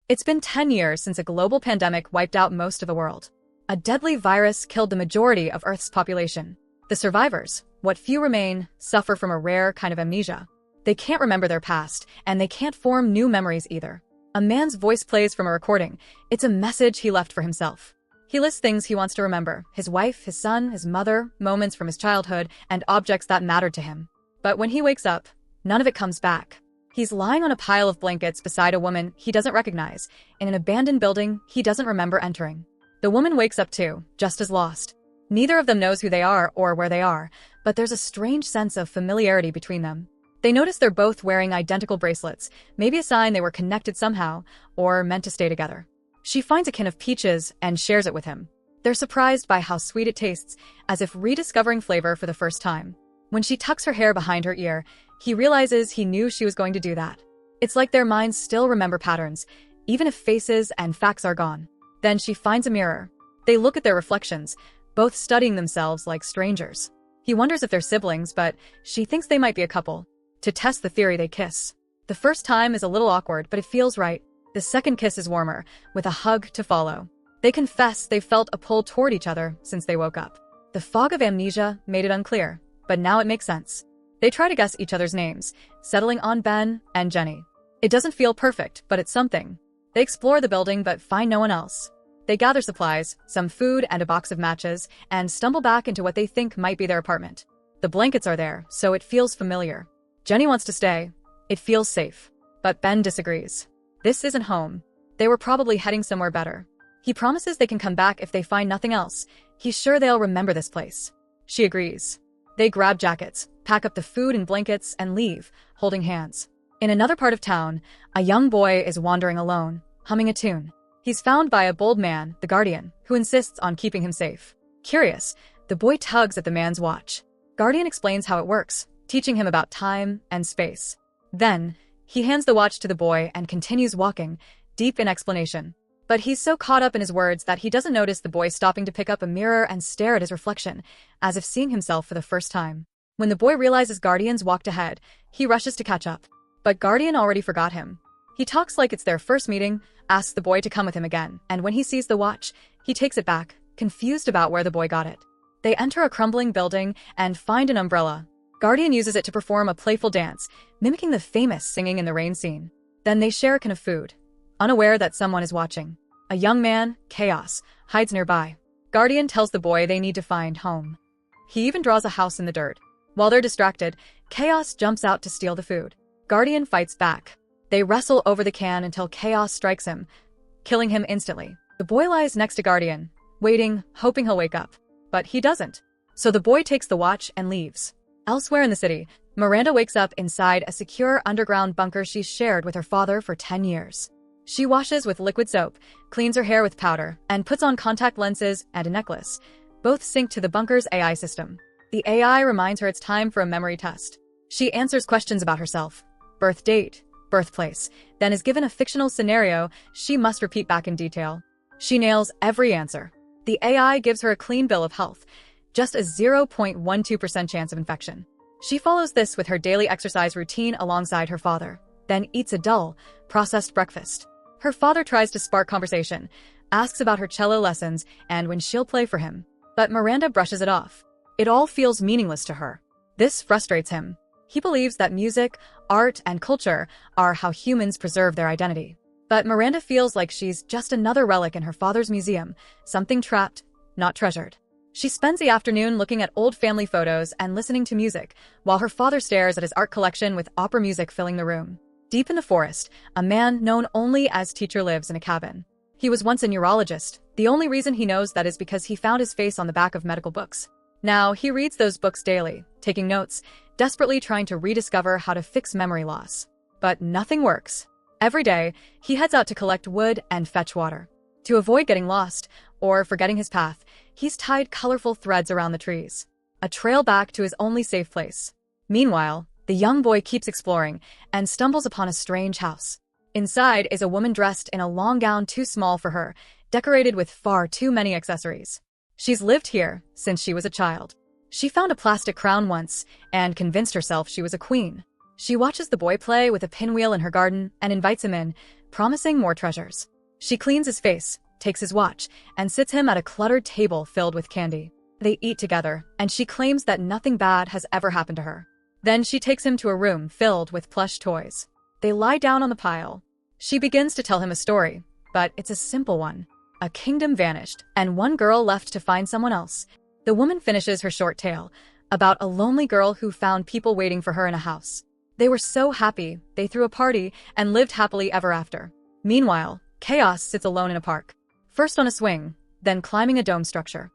It's been 10 years since a global pandemic wiped out most of the world. A deadly virus killed the majority of Earth's population. The survivors, what few remain, suffer from a rare kind of amnesia. They can't remember their past, and they can't form new memories either. A man's voice plays from a recording. It's a message he left for himself. He lists things he wants to remember: his wife, his son, his mother, moments from his childhood, and objects that mattered to him. But when he wakes up, none of it comes back. He's lying on a pile of blankets beside a woman he doesn't recognize, in an abandoned building he doesn't remember entering. The woman wakes up too, just as lost. Neither of them knows who they are or where they are, but there's a strange sense of familiarity between them. They notice they're both wearing identical bracelets, maybe a sign they were connected somehow, or meant to stay together. She finds a can of peaches and shares it with him. They're surprised by how sweet it tastes, as if rediscovering flavor for the first time. When she tucks her hair behind her ear, he realizes he knew she was going to do that. It's like their minds still remember patterns, even if faces and facts are gone. Then she finds a mirror. They look at their reflections, both studying themselves like strangers. He wonders if they're siblings, but she thinks they might be a couple. To test the theory, they kiss. The first time is a little awkward, but it feels right. The second kiss is warmer, with a hug to follow. They confess they've felt a pull toward each other since they woke up. The fog of amnesia made it unclear, but now it makes sense. They try to guess each other's names, settling on Ben and Jenny. It doesn't feel perfect, but it's something. They explore the building but find no one else. They gather supplies, some food and a box of matches, and stumble back into what they think might be their apartment. The blankets are there, so it feels familiar. Jenny wants to stay. It feels safe. But Ben disagrees. This isn't home. They were probably heading somewhere better. He promises they can come back if they find nothing else. He's sure they'll remember this place. She agrees. They grab jackets, pack up the food and blankets, and leave, holding hands. In another part of town, a young boy is wandering alone, humming a tune. He's found by a bold man, the Guardian, who insists on keeping him safe. Curious, the boy tugs at the man's watch. Guardian explains how it works, teaching him about time and space. Then, he hands the watch to the boy and continues walking, deep in explanation. But he's so caught up in his words that he doesn't notice the boy stopping to pick up a mirror and stare at his reflection, as if seeing himself for the first time. When the boy realizes Guardian's walked ahead, he rushes to catch up. But Guardian already forgot him. He talks like it's their first meeting, asks the boy to come with him again, and when he sees the watch, he takes it back, confused about where the boy got it. They enter a crumbling building and find an umbrella. Guardian uses it to perform a playful dance, mimicking the famous singing in the rain scene. Then they share a can of food, unaware that someone is watching. A young man, Chaos, hides nearby. Guardian tells the boy they need to find home. He even draws a house in the dirt. While they're distracted, Chaos jumps out to steal the food. Guardian fights back. They wrestle over the can until Chaos strikes him, killing him instantly. The boy lies next to Guardian, waiting, hoping he'll wake up. But he doesn't. So the boy takes the watch and leaves. Elsewhere in the city, Miranda wakes up inside a secure underground bunker she's shared with her father for 10 years. She washes with liquid soap, cleans her hair with powder, and puts on contact lenses and a necklace, both synced to the bunker's AI system. The AI reminds her it's time for a memory test. She answers questions about herself, birth date, birthplace, then is given a fictional scenario she must repeat back in detail. She nails every answer. The AI gives her a clean bill of health, just a 0.12% chance of infection. She follows this with her daily exercise routine alongside her father, then eats a dull, processed breakfast. Her father tries to spark conversation, asks about her cello lessons and when she'll play for him. But Miranda brushes it off. It all feels meaningless to her. This frustrates him. He believes that music, art, and culture are how humans preserve their identity. But Miranda feels like she's just another relic in her father's museum, something trapped, not treasured. She spends the afternoon looking at old family photos and listening to music, while her father stares at his art collection with opera music filling the room. Deep in the forest, a man known only as Teacher lives in a cabin. He was once a neurologist. The only reason he knows that is because he found his face on the back of medical books. Now, he reads those books daily, taking notes, desperately trying to rediscover how to fix memory loss. But nothing works. Every day, he heads out to collect wood and fetch water. To avoid getting lost, or forgetting his path, he's tied colorful threads around the trees. A trail back to his only safe place. Meanwhile, the young boy keeps exploring and stumbles upon a strange house. Inside is a woman dressed in a long gown too small for her, decorated with far too many accessories. She's lived here since she was a child. She found a plastic crown once and convinced herself she was a queen. She watches the boy play with a pinwheel in her garden and invites him in, promising more treasures. She cleans his face, takes his watch, and sits him at a cluttered table filled with candy. They eat together, and she claims that nothing bad has ever happened to her. Then she takes him to a room filled with plush toys. They lie down on the pile. She begins to tell him a story, but it's a simple one. A kingdom vanished, and one girl left to find someone else. The woman finishes her short tale about a lonely girl who found people waiting for her in a house. They were so happy, they threw a party and lived happily ever after. Meanwhile, Chaos sits alone in a park, first on a swing, then climbing a dome structure.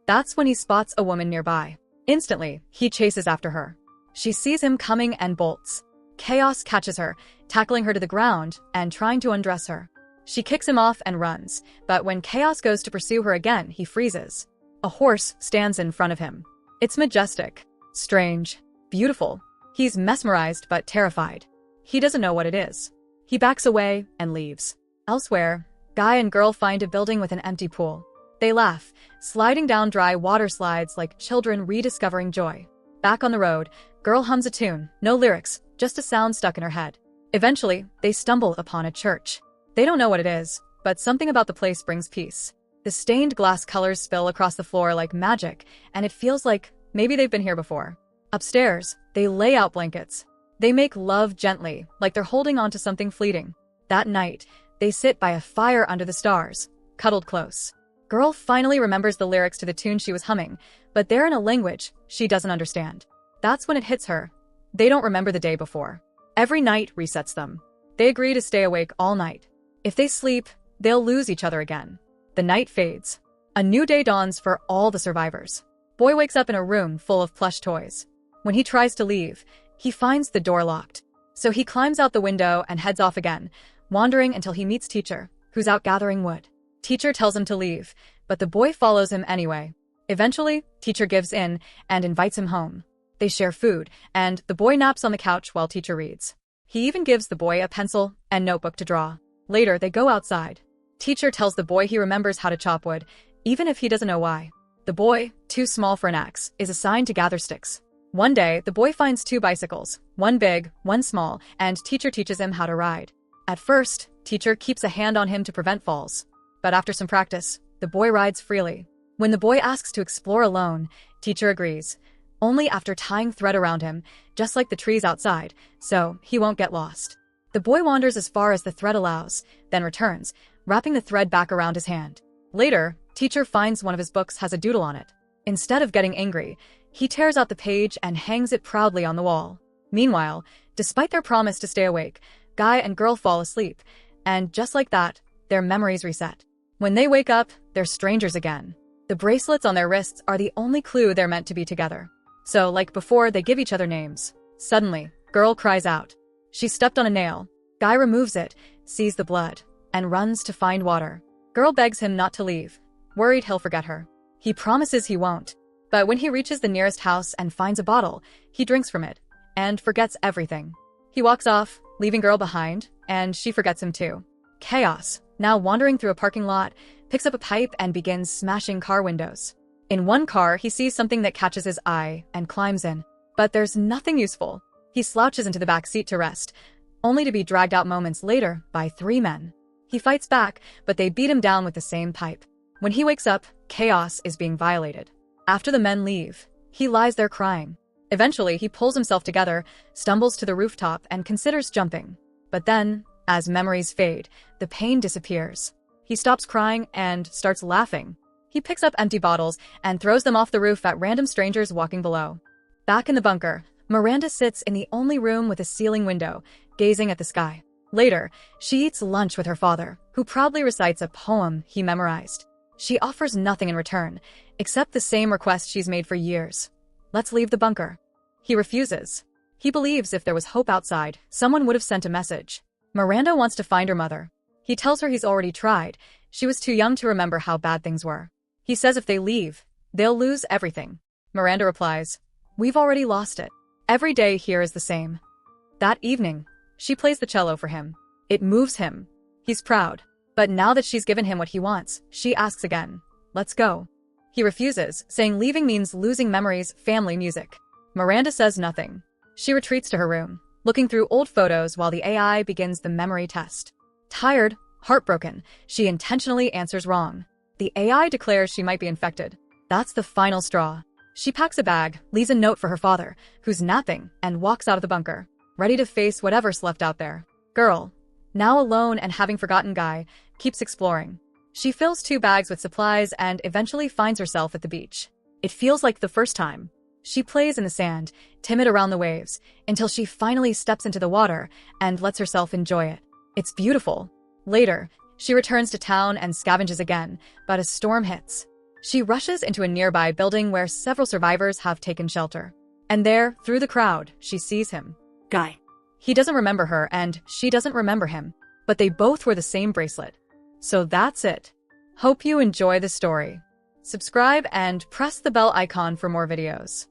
That's when he spots a woman nearby. Instantly, he chases after her. She sees him coming and bolts. Chaos catches her, tackling her to the ground and trying to undress her. She kicks him off and runs, but when Chaos goes to pursue her again, he freezes. A horse stands in front of him. It's majestic, strange, beautiful. He's mesmerized but terrified. He doesn't know what it is. He backs away and leaves. Elsewhere, guy and girl find a building with an empty pool. They laugh, sliding down dry water slides like children rediscovering joy. Back on the road, girl hums a tune, no lyrics, just a sound stuck in her head. Eventually, they stumble upon a church. They don't know what it is, but something about the place brings peace. The stained glass colors spill across the floor like magic, and it feels like maybe they've been here before. Upstairs, they lay out blankets. They make love gently, like they're holding on to something fleeting. That night, they sit by a fire under the stars, cuddled close. Girl finally remembers the lyrics to the tune she was humming, but they're in a language she doesn't understand. That's when it hits her. They don't remember the day before. Every night resets them. They agree to stay awake all night. If they sleep, they'll lose each other again. The night fades. A new day dawns for all the survivors. Boy wakes up in a room full of plush toys. When he tries to leave, he finds the door locked. So he climbs out the window and heads off again, wandering until he meets Teacher, who's out gathering wood. Teacher tells him to leave, but the boy follows him anyway. Eventually, Teacher gives in and invites him home. They share food, and the boy naps on the couch while Teacher reads. He even gives the boy a pencil and notebook to draw. Later, they go outside. Teacher tells the boy he remembers how to chop wood, even if he doesn't know why. The boy, too small for an axe, is assigned to gather sticks. One day, the boy finds two bicycles, one big, one small, and Teacher teaches him how to ride. At first, Teacher keeps a hand on him to prevent falls. But after some practice, the boy rides freely. When the boy asks to explore alone, Teacher agrees, only after tying thread around him, just like the trees outside, so he won't get lost. The boy wanders as far as the thread allows, then returns, wrapping the thread back around his hand. Later, Teacher finds one of his books has a doodle on it. Instead of getting angry, he tears out the page and hangs it proudly on the wall. Meanwhile, despite their promise to stay awake, guy and girl fall asleep, and just like that, their memories reset. When they wake up, they're strangers again. The bracelets on their wrists are the only clue they're meant to be together. So, like before, they give each other names. Suddenly, girl cries out. She stepped on a nail. Guy removes it, sees the blood, and runs to find water. Girl begs him not to leave, worried he'll forget her. He promises he won't. But when he reaches the nearest house and finds a bottle, he drinks from it, and forgets everything. He walks off, leaving girl behind, and she forgets him too. Chaos, now wandering through a parking lot, picks up a pipe and begins smashing car windows. In one car, he sees something that catches his eye and climbs in. But there's nothing useful. He slouches into the back seat to rest, only to be dragged out moments later by three men. He fights back, but they beat him down with the same pipe. When he wakes up, chaos is being violated. After the men leave, he lies there crying. Eventually, he pulls himself together, stumbles to the rooftop, and considers jumping. But then, as memories fade, the pain disappears. He stops crying and starts laughing. He picks up empty bottles and throws them off the roof at random strangers walking below. Back in the bunker, Miranda sits in the only room with a ceiling window, gazing at the sky. Later, she eats lunch with her father, who proudly recites a poem he memorized. She offers nothing in return, except the same request she's made for years. Let's leave the bunker. He refuses. He believes if there was hope outside, someone would have sent a message. Miranda wants to find her mother. He tells her he's already tried. She was too young to remember how bad things were. He says if they leave, they'll lose everything. Miranda replies, "We've already lost it. Every day here is the same." That evening, she plays the cello for him. It moves him. He's proud. But now that she's given him what he wants, she asks again, "Let's go." He refuses, saying leaving means losing memories, family, music. Miranda says nothing. She retreats to her room, looking through old photos while the AI begins the memory test. Tired, heartbroken, she intentionally answers wrong. The AI declares she might be infected. That's the final straw. She packs a bag, leaves a note for her father, who's napping, and walks out of the bunker, ready to face whatever's left out there. Girl, now alone and having forgotten Guy, keeps exploring. She fills 2 bags with supplies and eventually finds herself at the beach. It feels like the first time. She plays in the sand, timid around the waves, until she finally steps into the water and lets herself enjoy it. It's beautiful. Later, she returns to town and scavenges again, but a storm hits. She rushes into a nearby building where several survivors have taken shelter. And there, through the crowd, she sees him. Guy. He doesn't remember her and she doesn't remember him, but they both wear the same bracelet. So that's it. Hope you enjoy the story. Subscribe and press the bell icon for more videos.